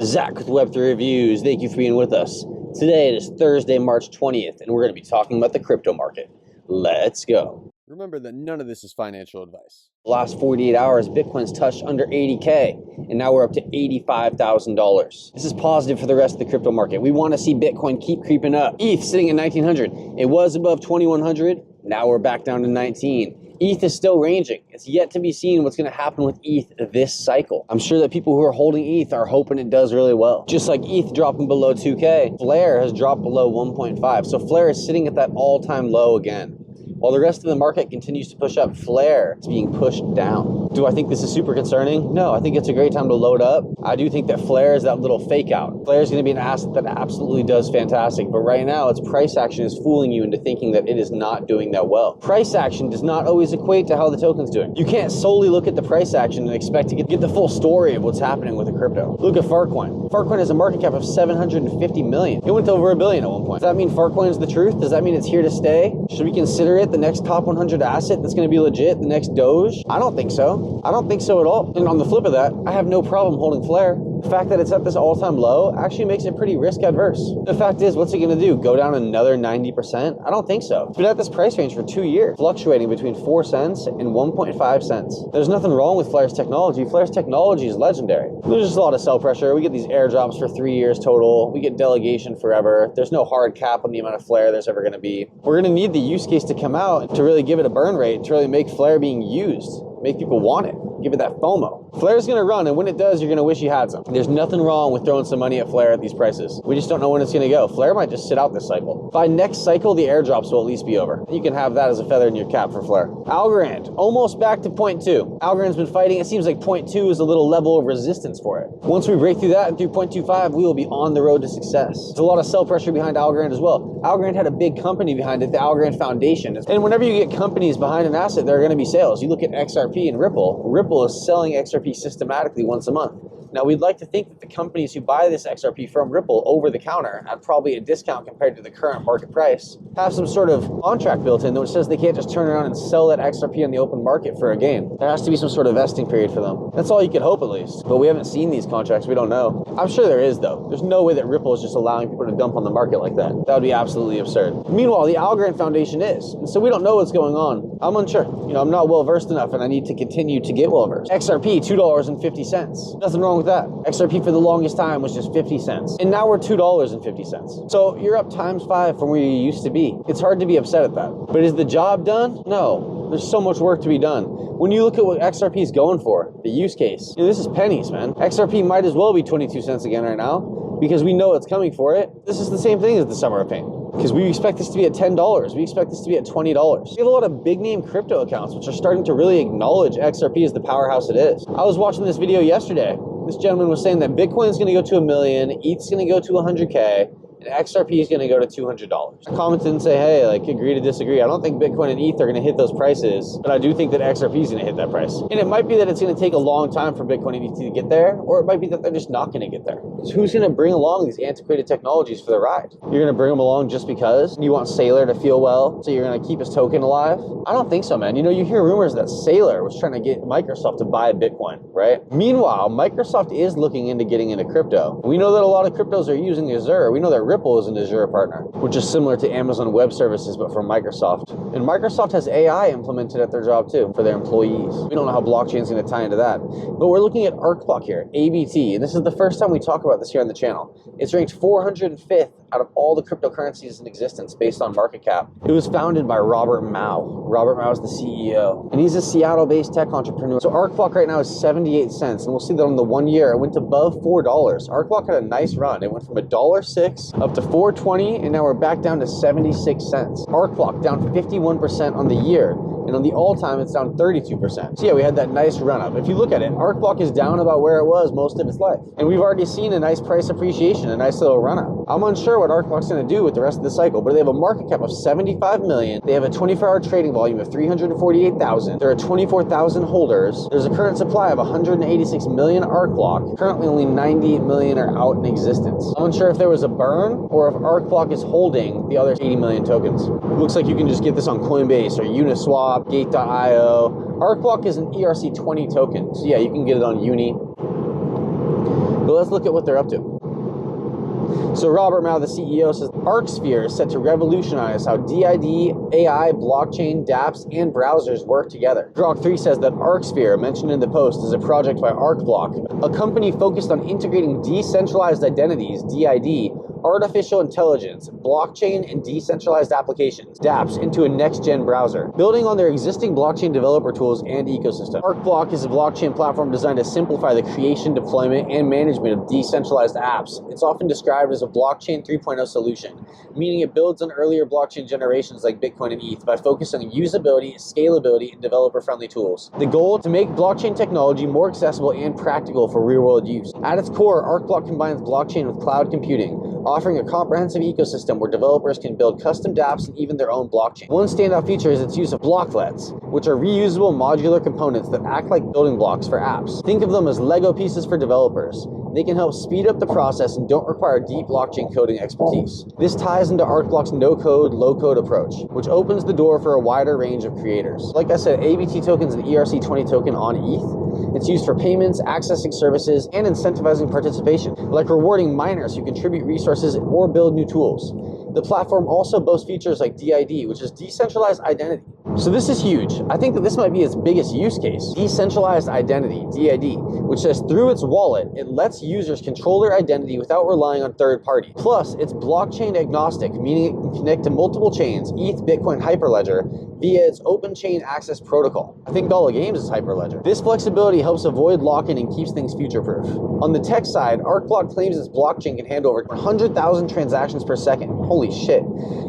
Zach with Web3 Reviews. Thank you for being with us. Today it is Thursday, March 20th, and we're going to be talking about the crypto market. Let's go. Remember that none of this is financial advice. The last 48 hours, Bitcoin's touched under 80K, and now we're up to $85,000. This is positive for the rest of the crypto market. We want to see Bitcoin keep creeping up. ETH sitting at 1900. It was above 2100. Now we're back down to 19. ETH is still ranging. It's yet to be seen what's going to happen with ETH this cycle. I'm sure that people who are holding ETH are hoping it does really well. Just like ETH dropping below 2K, Flare has dropped below 1.5. So Flare is sitting at that all-time low again. While the rest of the market continues to push up, Flare is being pushed down. Do I think this is super concerning? No, I think it's a great time to load up. I do think that Flare is that little fake out. Flare is going to be an asset that absolutely does fantastic, but right now its price action is fooling you into thinking that it is not doing that well. Price action does not always equate to how the token's doing. You can't solely look at the price action and expect to get the full story of what's happening with a crypto. Look at Farcoin. Farcoin has a market cap of 750 million. It went to over $1 billion at one point. Does that mean Farcoin is the truth? Does that mean it's here to stay? Should we consider it the next top 100 asset that's going to be legit, the next DOGE? I don't think so. I don't think so at all. And on the flip of that, I have no problem holding Flare. The fact that it's at this all-time low actually makes it pretty risk adverse. The fact is, what's it going to do? Go down another 90%? I don't think so. It's been at this price range for 2 years, fluctuating between 4 cents and 1.5 cents. There's nothing wrong with Flare's technology. Flare's technology is legendary. There's just a lot of sell pressure. We get these airdrops for 3 years total. We get delegation forever. There's no hard cap on the amount of Flare there's ever going to be. We're going to need the use case to come out to really give it a burn rate, to really make Flare being used, make people want it, give it that FOMO. Flare's gonna run, and when it does, you're gonna wish you had some. There's nothing wrong with throwing some money at Flare at these prices. We just don't know when it's gonna go. Flare might just sit out this cycle. By next cycle, the airdrops will at least be over. You can have that as a feather in your cap for Flare. Algorand, almost back to 0.2. Algorand's been fighting. It seems like 0.2 is a little level of resistance for it. Once we break through that and through 0.25, we will be on the road to success. There's a lot of sell pressure behind Algorand as well. Algorand had a big company behind it, the Algorand Foundation. And whenever you get companies behind an asset, there are gonna be sales. You look at Xrp and Ripple. Ripple is selling Xrp systematically once a month. Now, we'd like to think that the companies who buy this Xrp from Ripple over the counter at probably a discount compared to the current market price have some sort of contract built in that says they can't just turn around and sell that Xrp on the open market for a gain. There has to be some sort of vesting period for them. That's all you could hope, at least. But we haven't seen these contracts. We don't know. I'm sure there is, though. There's no way that Ripple is just allowing people to dump on the market like that. That would be absolutely absurd. Meanwhile, the Algorand Foundation is. And so we don't know what's going on. I'm unsure. I'm not well-versed enough, and I need to continue to get well-versed. XRP, $2.50. Nothing wrong with that. XRP for the longest time was just 50 cents. And now we're $2.50. So you're up ×5 from where you used to be. It's hard to be upset at that. But is the job done? No. There's so much work to be done. When you look at what XRP is going for, the use case, this is pennies, man. XRP might as well be 22 cents again right now because we know it's coming for it. This is the same thing as the Summer of Pain. Because we expect this to be at $10. We expect this to be at $20. We have a lot of big name crypto accounts which are starting to really acknowledge XRP as the powerhouse it is. I was watching this video yesterday. This gentleman was saying that Bitcoin is going to go to $1 million, ETH's going to go to 100K, and XRP is going to go to $200. I commented and say, hey, agree to disagree. I don't think Bitcoin and ETH are going to hit those prices, but I do think that XRP is going to hit that price. And it might be that it's going to take a long time for Bitcoin and ETH to get there, or it might be that they're just not going to get there. So who's going to bring along these antiquated technologies for the ride? You're going to bring them along just because you want Saylor to feel well, so you're going to keep his token alive? I don't think so, man. You hear rumors that Saylor was trying to get Microsoft to buy Bitcoin, right? Meanwhile, Microsoft is looking into getting into crypto. We know that a lot of cryptos are using Azure. We know that Ripple is an Azure partner, which is similar to Amazon Web Services, but for Microsoft. And Microsoft has AI implemented at their job too, for their employees. We don't know how blockchain is going to tie into that. But we're looking at ARC BLOCK here, ABT, and this is the first time we talk about this here on the channel. It's ranked 405th out of all the cryptocurrencies in existence based on market cap. It was founded by Robert Mao. Robert Mao is the CEO, and he's a Seattle-based tech entrepreneur. So ARC BLOCK right now is 78 cents, and we'll see that on the 1 year, it went above $4. ARC BLOCK had a nice run. It went from $1.06 up to $4.20, and now we're back down to 76 cents. ARC BLOCK down 51% on the year. And on the all-time, it's down 32%. So yeah, we had that nice run-up. If you look at it, ARC BLOCK is down about where it was most of its life. And we've already seen a nice price appreciation, a nice little run-up. I'm unsure what ARC BLOCK's going to do with the rest of the cycle, but they have a market cap of 75 million. They have a 24-hour trading volume of 348,000. There are 24,000 holders. There's a current supply of 186 million ARC BLOCK. Currently, only 98 million are out in existence. I'm unsure if there was a burn or if ARC BLOCK is holding the other 80 million tokens. It looks like you can just get this on Coinbase or Uniswap, Gate.io. ARC BLOCK is an ERC20 token, so yeah, you can get it on Uni. But let's look at what they're up to. So Robert Mao, the CEO, says ARC Sphere is set to revolutionize how DID, AI, blockchain, dApps, and browsers work together. Grok3 says that ARC Sphere, mentioned in the post, is a project by ARC BLOCK, a company focused on integrating decentralized identities, DID, artificial intelligence, blockchain, and decentralized applications, dApps, into a next-gen browser, building on their existing blockchain developer tools and ecosystem. ARC BLOCK is a blockchain platform designed to simplify the creation, deployment, and management of decentralized apps. It's often described as a blockchain 3.0 solution, meaning it builds on earlier blockchain generations like Bitcoin and ETH by focusing on usability, scalability, and developer-friendly tools. The goal is to make blockchain technology more accessible and practical for real-world use. At its core, ARC BLOCK combines blockchain with cloud computing, offering a comprehensive ecosystem where developers can build custom dApps and even their own blockchain. One standout feature is its use of blocklets, which are reusable modular components that act like building blocks for apps. Think of them as Lego pieces for developers. They can help speed up the process and don't require deep blockchain coding expertise. This ties into ARC BLOCK's no-code, low-code approach, which opens the door for a wider range of creators. Like I said, ABT tokens and ERC20 token on ETH. It's used for payments, accessing services, and incentivizing participation, like rewarding miners who contribute resources or build new tools. The platform also boasts features like DID, which is decentralized identity. So this is huge. I think that this might be its biggest use case. Decentralized identity, DID, which says through its wallet, it lets users control their identity without relying on third parties. Plus, it's blockchain agnostic, meaning it can connect to multiple chains, ETH, Bitcoin, Hyperledger, via its open chain access protocol. I think Gala Games is Hyperledger. This flexibility helps avoid lock-in and keeps things future-proof. On the tech side, ARC BLOCK claims its blockchain can handle over 100,000 transactions per second. Holy shit.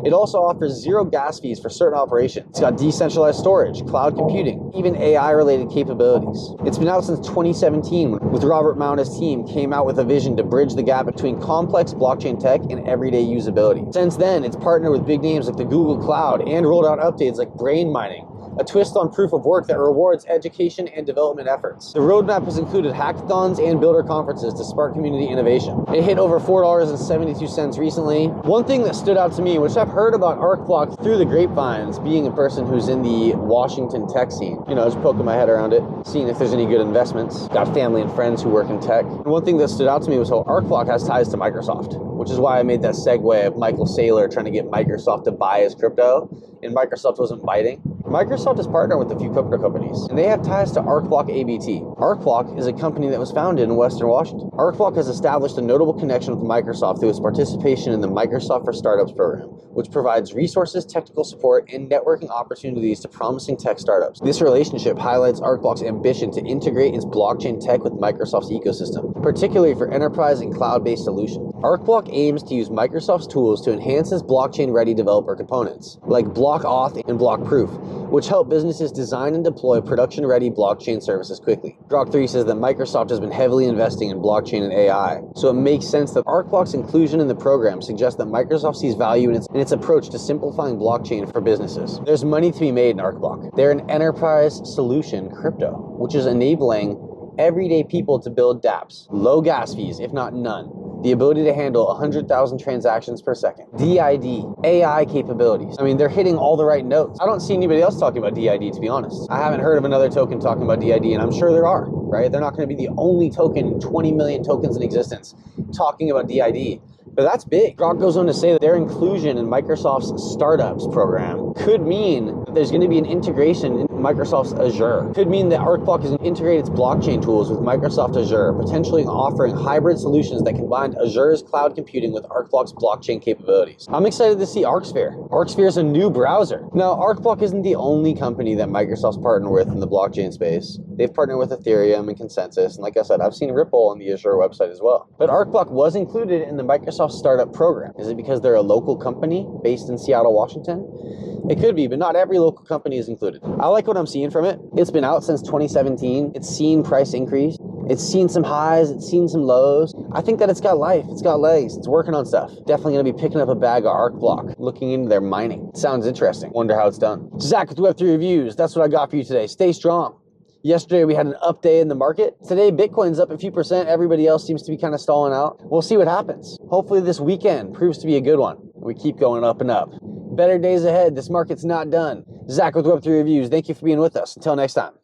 It also offers zero gas fees for certain operations. It's got decentralized storage, cloud computing, even AI-related capabilities. It's been out since 2017, with Robert Mao and his team came out with a vision to bridge the gap between complex blockchain tech and everyday usability. Since then, it's partnered with big names like the Google Cloud and rolled out updates like brain mining, a twist on proof of work that rewards education and development efforts. The roadmap has included hackathons and builder conferences to spark community innovation. It hit over $4.72 recently. One thing that stood out to me, which I've heard about ARC BLOCK through the grapevines, being a person who's in the Washington tech scene, just poking my head around it, seeing if there's any good investments. Got family and friends who work in tech. And one thing that stood out to me was how ARC BLOCK has ties to Microsoft, which is why I made that segue of Michael Saylor trying to get Microsoft to buy his crypto, and Microsoft wasn't biting. Microsoft is partnered with a few crypto companies, and they have ties to ARC BLOCK ABT. ARC BLOCK is a company that was founded in Western Washington. ARC BLOCK has established a notable connection with Microsoft through its participation in the Microsoft for Startups program, which provides resources, technical support, and networking opportunities to promising tech startups. This relationship highlights ARC BLOCK's ambition to integrate its blockchain tech with Microsoft's ecosystem, particularly for enterprise and cloud-based solutions. ARC BLOCK aims to use Microsoft's tools to enhance its blockchain-ready developer components, like BlockAuth and BlockProof, which help businesses design and deploy production-ready blockchain services quickly. Grok3 says that Microsoft has been heavily investing in blockchain and AI, so it makes sense that ARC BLOCK's inclusion in the program suggests that Microsoft sees value in its approach to simplifying blockchain for businesses. There's money to be made in ARC BLOCK. They're an enterprise solution crypto, which is enabling everyday people to build dApps, low gas fees, if not none. The ability to handle 100,000 transactions per second. DID, AI capabilities. I mean, they're hitting all the right notes. I don't see anybody else talking about DID, to be honest. I haven't heard of another token talking about DID, and I'm sure there are, right? They're not going to be the only token, 20 million tokens in existence, talking about DID. But that's big. Grok goes on to say that their inclusion in Microsoft's startups program could mean that there's going to be an integration in Microsoft's Azure. Could mean that ARC BLOCK is going to integrate its blockchain tools with Microsoft Azure, potentially offering hybrid solutions that combine Azure's cloud computing with ARC BLOCK's blockchain capabilities. I'm excited to see ARC Sphere. ARC Sphere is a new browser. Now, ARC BLOCK isn't the only company that Microsoft's partnered with in the blockchain space. They've partnered with Ethereum and Consensus, and like I said, I've seen Ripple on the Azure website as well. But ARC BLOCK was included in the Microsoft startup program. Is it because they're a local company based in Seattle, Washington? It could be, but not every local company is included. I like what I'm seeing from it. It's been out since 2017. It's seen price increase. It's seen some highs. It's seen some lows. I think that it's got life. It's got legs. It's working on stuff. Definitely going to be picking up a bag of ARC BLOCK, looking into their mining. Sounds interesting. Wonder how it's done. Zach with Web3 Reviews. That's what I got for you today. Stay strong. Yesterday, we had an up day in the market. Today, Bitcoin's up a few percent. Everybody else seems to be kind of stalling out. We'll see what happens. Hopefully this weekend proves to be a good one. We keep going up and up. Better days ahead. This market's not done. Zach with Web3 Reviews. Thank you for being with us. Until next time.